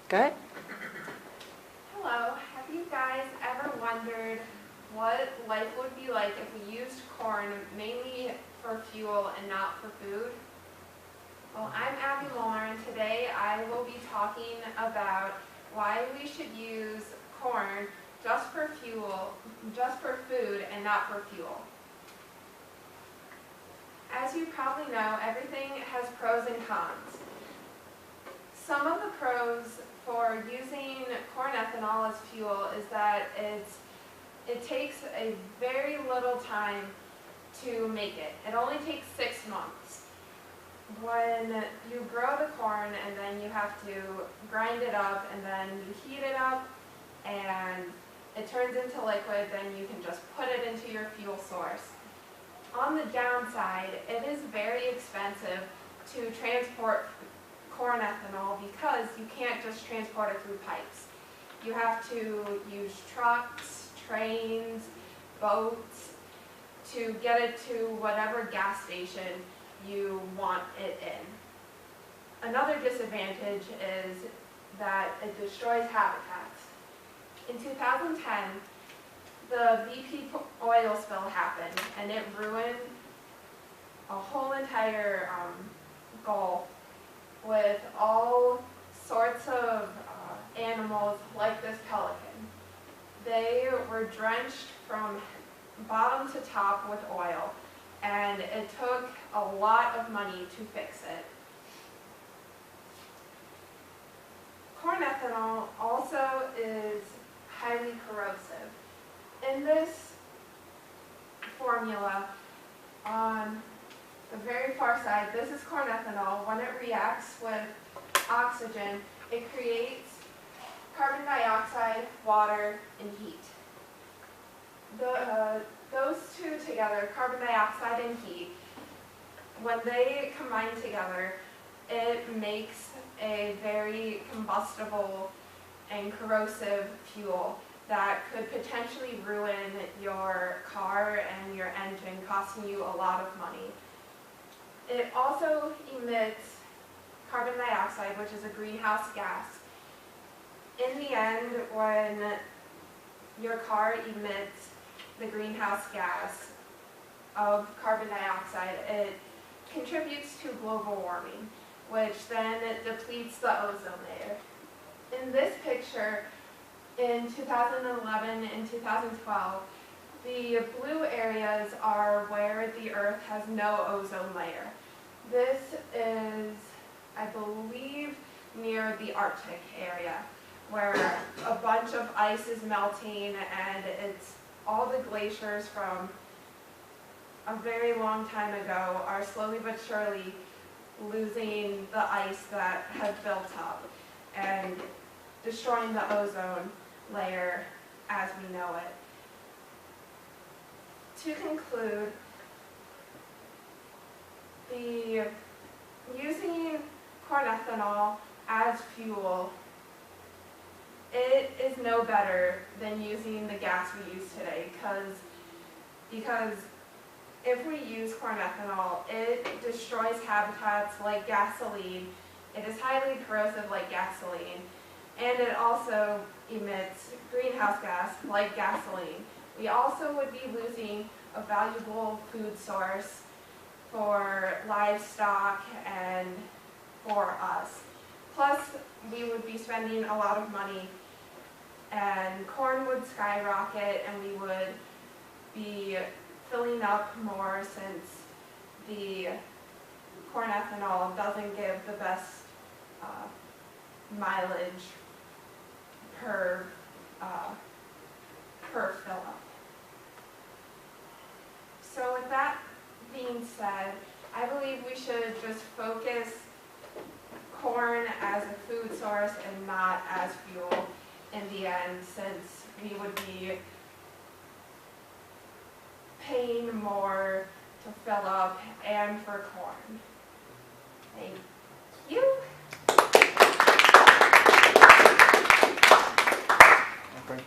Good. Hello, have you guys ever wondered what life would be like if we used corn mainly for fuel and not for food? Well, I'm Abby Molnar, and today I will be talking about why we should use corn just for food and not for fuel. As you probably know, everything has pros and cons. Some of the pros for using corn ethanol as fuel is that it takes a very little time to make it. It only takes 6 months. When you grow the corn and then you have to grind it up and then you heat it up and it turns into liquid, then you can just put it into your fuel source. On the downside, it is very expensive to transport corn ethanol because you can't just transport it through pipes. You have to use trucks, trains, boats to get it to whatever gas station you want it in. Another disadvantage is that it destroys habitats. In 2010, the BP oil spill happened and it ruined a whole entire Gulf with all sorts of animals like this pelican. They were drenched from bottom to top with oil, and it took a lot of money to fix it. Corn ethanol also is highly corrosive. In this formula, on the very far side, this is corn ethanol. When it reacts with oxygen, it creates carbon dioxide, water, and heat. Those two together, carbon dioxide and heat, when they combine together, it makes a very combustible and corrosive fuel that could potentially ruin your car and your engine, costing you a lot of money. It also emits carbon dioxide, which is a greenhouse gas. In the end, when your car emits the greenhouse gas of carbon dioxide, it contributes to global warming, which then depletes the ozone layer. In this picture, in 2011 and 2012, the blue areas are where the Earth has no ozone layer. This is, I believe, near the Arctic area, where a bunch of ice is melting and it's all the glaciers from a very long time ago are slowly but surely losing the ice that has built up and destroying the ozone layer as we know it. To conclude, using corn ethanol as fuel, it is no better than using the gas we use today, because if we use corn ethanol, it destroys habitats like gasoline, it is highly corrosive like gasoline, and it also emits greenhouse gas like gasoline. We also would be losing a valuable food source for livestock and for us. Plus, we would be spending a lot of money, and corn would skyrocket, and we would be filling up more since the corn ethanol doesn't give the best mileage per fill up. So with that being said, I believe we should just focus corn as a food source and not as fuel in the end, since we would be paying more to fill up and for corn. Thank you. Okay.